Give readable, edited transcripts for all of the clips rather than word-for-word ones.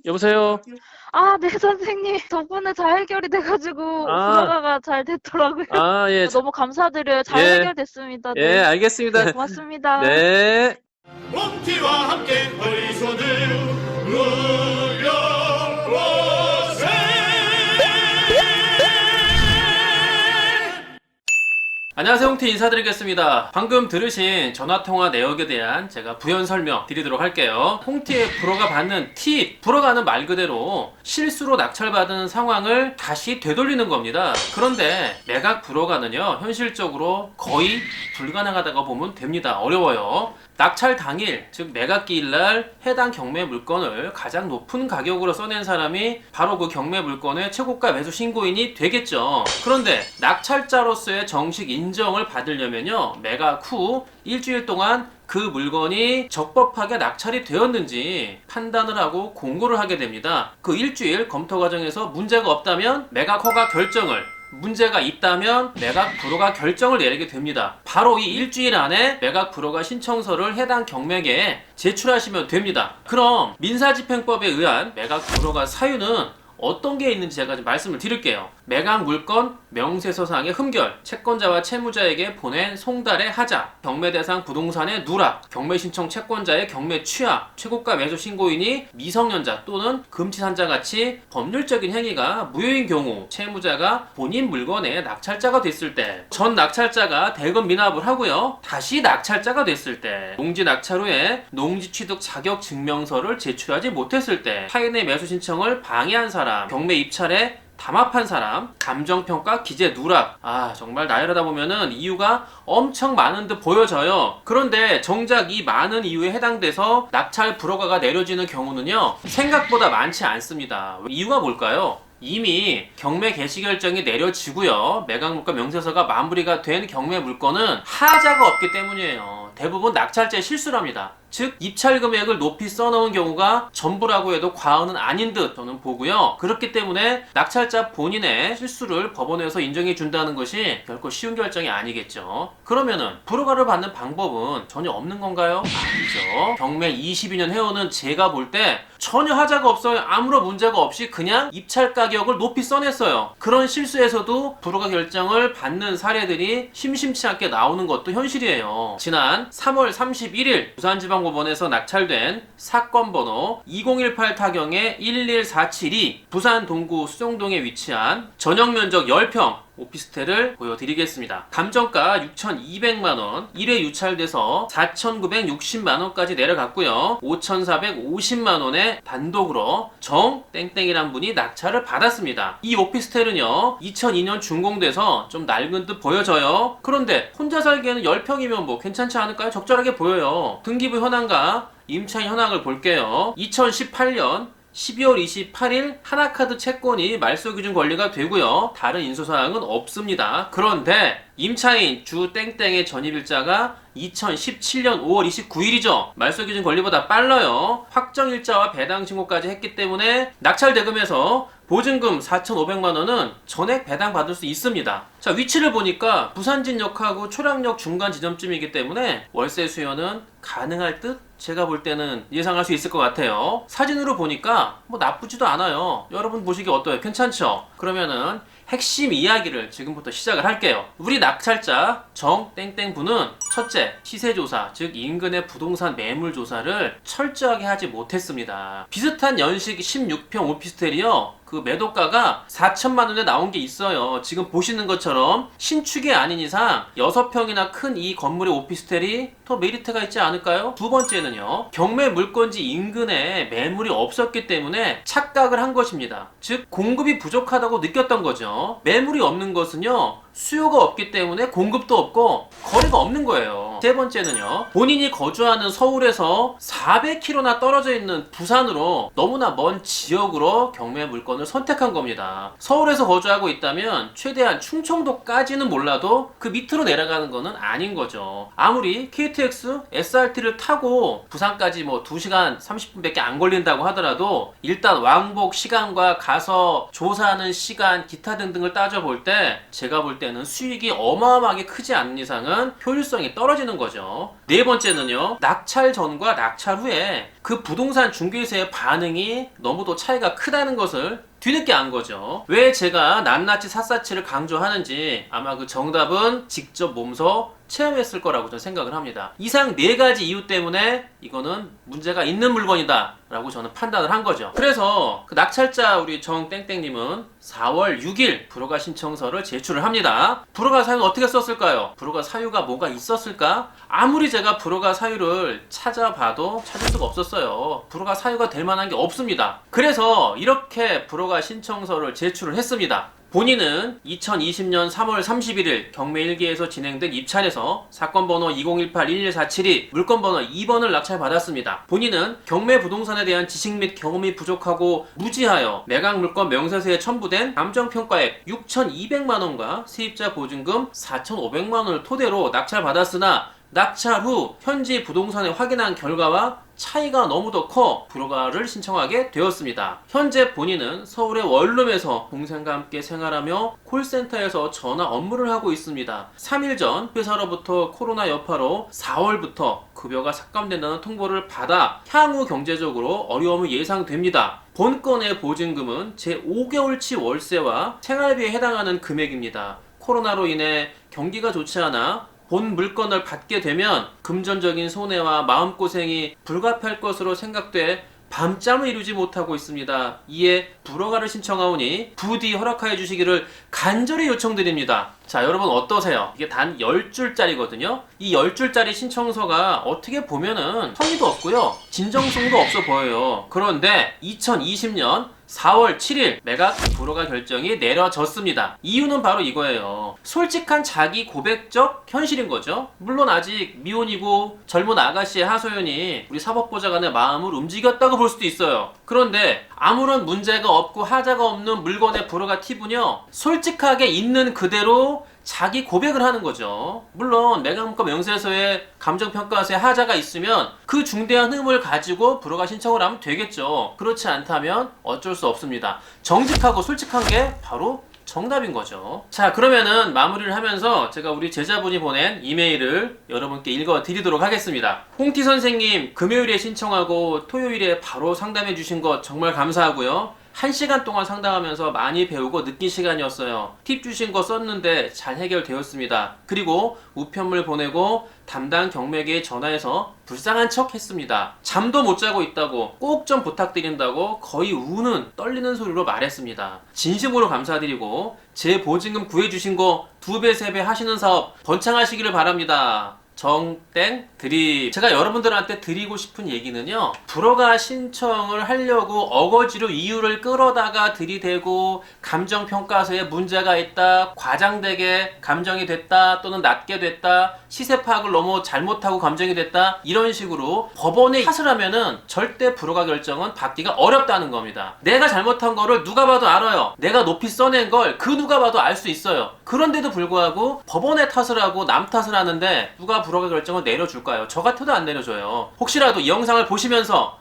여보세요? 아, 네, 선생님. 덕분에 잘 해결이 돼가지고 아, 불어가가 잘 됐더라고요. 예, 너무 감사드려요. 잘 예, 해결됐습니다. 예, 네. 네, 알겠습니다. 고맙습니다. 네. 몽키와 함께 우리 손을 울려보세. 안녕하세요, 홍티 인사드리겠습니다. 방금 들으신 전화통화 내역에 대한 제가 부연 설명 드리도록 할게요. 홍티의 불어가 받는 팁, 불어가는 말 그대로 실수로 낙찰받은 상황을 다시 되돌리는 겁니다. 그런데 매각 불어가는요, 현실적으로 거의 불가능하다고 보면 됩니다. 어려워요. 낙찰 당일, 즉 매각기일날 해당 경매 물건을 가장 높은 가격으로 써낸 사람이 바로 그 경매 물건의 최고가 매수 신고인이 되겠죠. 그런데 낙찰자로서의 정식 인정을 받으려면요, 매각 후 일주일 동안 그 물건이 적법하게 낙찰이 되었는지 판단을 하고 공고를 하게 됩니다. 그 일주일 검토 과정에서 문제가 없다면 매각 허가 결정을, 문제가 있다면 매각 불허가 결정을 내리게 됩니다. 바로 이 일주일 안에 매각 불허가 신청서를 해당 경매계에 제출하시면 됩니다. 그럼 민사집행법에 의한 매각 불허가 사유는 어떤 게 있는지 제가 좀 말씀을 드릴게요. 매각 물건 명세서상의 흠결, 채권자와 채무자에게 보낸 송달의 하자, 경매 대상 부동산의 누락, 경매 신청 채권자의 경매 취하, 최고가 매수 신고인이 미성년자 또는 금치산자 같이 법률적인 행위가 무효인 경우, 채무자가 본인 물건의 낙찰자가 됐을 때, 전 낙찰자가 대금 미납을 하고요, 다시 낙찰자가 됐을 때, 농지 낙찰 후에 농지 취득 자격 증명서를 제출하지 못했을 때, 타인의 매수 신청을 방해한 사람, 경매 입찰에 담합한 사람, 감정평가 기재 누락. 정말 나열하다 보면은 이유가 엄청 많은 듯 보여져요. 그런데 정작 이 많은 이유에 해당돼서 낙찰 불허가가 내려지는 경우는요, 생각보다 많지 않습니다. 이유가 뭘까요? 이미 경매 개시 결정이 내려지고요, 매각물건 명세서가 마무리가 된 경매 물건은 하자가 없기 때문이에요. 대부분 낙찰자의 실수랍니다. 즉 입찰 금액을 높이 써놓은 경우가 전부라고 해도 과언은 아닌 듯 저는 보고요. 그렇기 때문에 낙찰자 본인의 실수를 법원에서 인정해 준다는 것이 결코 쉬운 결정이 아니겠죠. 그러면은 불허가를 받는 방법은 전혀 없는 건가요? 아니죠. 경매 22년 해오는 제가 볼 때 전혀 하자가 없어요. 아무런 문제가 없이 그냥 입찰 가격을 높이 써냈어요. 그런 실수에서도 불허가 결정을 받는 사례들이 심심치 않게 나오는 것도 현실이에요. 지난 3월 31일 부산지방법원에서 낙찰된 사건 번호 2018 타경의 11472, 부산 동구 수정동에 위치한 전용면적 10평 오피스텔을 보여드리겠습니다. 감정가 6,200만원, 1회 유찰돼서 4,960만원까지 내려갔고요. 5,450만원에 단독으로 정땡땡이란 분이 낙찰을 받았습니다. 이 오피스텔은요, 2002년 준공돼서 좀 낡은 듯 보여져요. 그런데 혼자 살기에는 10평이면 뭐 괜찮지 않을까요? 적절하게 보여요. 등기부 현황과 임차인 현황을 볼게요. 2018년 12월 28일 하나카드 채권이 말소기준 권리가 되고요, 다른 인수사항은 없습니다. 그런데 임차인 주 땡땡의 전입일자가 2017년 5월 29일이죠. 말소기준 권리보다 빨라요. 확정일자와 배당신고까지 했기 때문에 낙찰대금에서 보증금 4,500만원은 전액 배당받을 수 있습니다. 자, 위치를 보니까 부산진역하고 초량역 중간 지점쯤이기 때문에 월세 수요는 가능할 듯? 제가 볼 때는 예상할 수 있을 것 같아요. 사진으로 보니까 뭐 나쁘지도 않아요. 여러분 보시기 어때요? 괜찮죠? 그러면은 핵심 이야기를 지금부터 시작을 할게요. 우리 낙찰자 정땡땡분은 첫째, 시세조사, 즉 인근의 부동산 매물조사를 철저하게 하지 못했습니다. 비슷한 연식 16평 오피스텔이요, 그 매도가가 4천만원에 나온 게 있어요. 지금 보시는 것처럼 신축이 아닌 이상 6평이나 큰 이 건물의 오피스텔이 더 메리트가 있지 않을까요? 두 번째는요, 경매 물건지 인근에 매물이 없었기 때문에 착각을 한 것입니다. 즉 공급이 부족하다고 느꼈던 거죠. 매물이 없는 것은요, 수요가 없기 때문에 공급도 없고 거래가 없는 거예요. 세 번째는요, 본인이 거주하는 서울에서 400km나 떨어져 있는 부산으로 너무나 먼 지역으로 경매 물건을 선택한 겁니다. 서울에서 거주하고 있다면 최대한 충청도까지는 몰라도 그 밑으로 내려가는 거는 아닌 거죠. 아무리 KTX, SRT를 타고 부산까지 뭐 2시간 30분밖에 안 걸린다고 하더라도 일단 왕복 시간과 가서 조사하는 시간, 기타 등등을 따져볼 때 제가 볼 때는 수익이 어마어마하게 크지 않는 이상은 효율성이 떨어지는 거죠. 네 번째는요, 낙찰 전과 낙찰 후에 그 부동산 중개사의 반응이 너무도 차이가 크다는 것을 뒤늦게 안 거죠. 왜 제가 낱낱이 샅샅이를 강조하는지 아마 그 정답은 직접 몸소 체험했을 거라고 저는 생각을 합니다. 이상 4가지 이유 때문에 이거는 문제가 있는 물건이다 라고 저는 판단을 한 거죠. 그래서 그 낙찰자 우리 정땡땡님은 4월 6일 불허가 신청서를 제출을 합니다. 불허가 사유는 어떻게 썼을까요? 불허가 사유가 뭐가 있었을까? 아무리 제가 불허가 사유를 찾아봐도 찾을 수가 없었어요. 불허가 사유가 될 만한 게 없습니다. 그래서 이렇게 불허가 신청서를 제출을 했습니다. 본인은 2020년 3월 31일 경매 1기에서 진행된 입찰에서 사건 번호 2018-11472 물건 번호 2번을 낙찰받았습니다. 본인은 경매 부동산에 대한 지식 및 경험이 부족하고 무지하여 매각 물건 명세서에 첨부된 감정평가액 6,200만원과 세입자 보증금 4,500만원을 토대로 낙찰받았으나 낙찰 후 현지 부동산에 확인한 결과와 차이가 너무도 커 불허가를 신청하게 되었습니다. 현재 본인은 서울의 원룸에서 동생과 함께 생활하며 콜센터에서 전화 업무를 하고 있습니다. 3일 전 회사로부터 코로나 여파로 4월부터 급여가 삭감된다는 통보를 받아 향후 경제적으로 어려움이 예상됩니다. 본건의 보증금은 제5개월치 월세와 생활비에 해당하는 금액입니다. 코로나로 인해 경기가 좋지 않아 본 물건을 받게 되면 금전적인 손해와 마음고생이 불가피할 것으로 생각돼 밤잠을 이루지 못하고 있습니다. 이에 불허가를 신청하오니 부디 허락하여 주시기를 간절히 요청드립니다. 자, 여러분 어떠세요? 이게 단 10줄짜리거든요. 이 10줄짜리 신청서가 어떻게 보면은 성의도 없고요. 진정성도 없어 보여요. 그런데 2020년 4월 7일 매각 불허가 결정이 내려졌습니다. 이유는 바로 이거예요. 솔직한 자기 고백적 현실인 거죠. 물론 아직 미혼이고 젊은 아가씨의 하소연이 우리 사법보좌관의 마음을 움직였다고 볼 수도 있어요. 그런데 아무런 문제가 없고 하자가 없는 물건의 불허가 팁은요, 솔직하게 있는 그대로 자기 고백을 하는 거죠. 물론 매각물건 명세서에 감정평가서에 하자가 있으면 그 중대한 흠을 가지고 불허가 신청을 하면 되겠죠. 그렇지 않다면 어쩔 수 없습니다. 정직하고 솔직한 게 바로 정답인 거죠. 자, 그러면은 마무리를 하면서 제가 우리 제자분이 보낸 이메일을 여러분께 읽어 드리도록 하겠습니다. 홍티 선생님, 금요일에 신청하고 토요일에 바로 상담해 주신 것 정말 감사하고요. 1시간 동안 상담하면서 많이 배우고 느낀 시간이었어요. 팁 주신 거 썼는데 잘 해결되었습니다. 그리고 우편물 보내고 담당 경매계에 전화해서 불쌍한 척 했습니다. 잠도 못 자고 있다고 꼭 좀 부탁드린다고 거의 우는 떨리는 소리로 말했습니다. 진심으로 감사드리고 제 보증금 구해주신 거 2배, 3배 하시는 사업 번창하시기를 바랍니다. 정땡 드립. 제가 여러분들한테 드리고 싶은 얘기는요, 불허가 신청을 하려고 어거지로 이유를 끌어다가 들이대고 감정평가서에 문제가 있다, 과장되게 감정이 됐다, 또는 낮게 됐다, 시세 파악을 너무 잘못하고 감정이 됐다, 이런 식으로 법원에 탓을 하면은 절대 불허가 결정은 받기가 어렵다는 겁니다. 내가 잘못한 거를 누가 봐도 알아요. 내가 높이 써낸 걸 그 누가 봐도 알 수 있어요. 그런데도 불구하고 법원에 탓을 하고 남 탓을 하는데 누가 불허가 결정을 내려줄까요? 저 같아도 안 내려줘요. 혹시라도 이 영상을 보시면서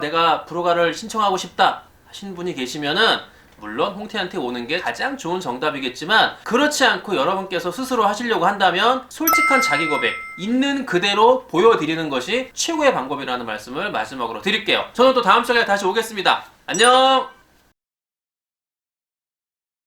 내가 불허가를 신청하고 싶다 하시는 분이 계시면은 물론 홍태한테 오는 게 가장 좋은 정답이겠지만, 그렇지 않고 여러분께서 스스로 하시려고 한다면 솔직한 자기 고백 있는 그대로 보여드리는 것이 최고의 방법이라는 말씀을 마지막으로 드릴게요. 저는 또 다음 시간에 다시 오겠습니다. 안녕.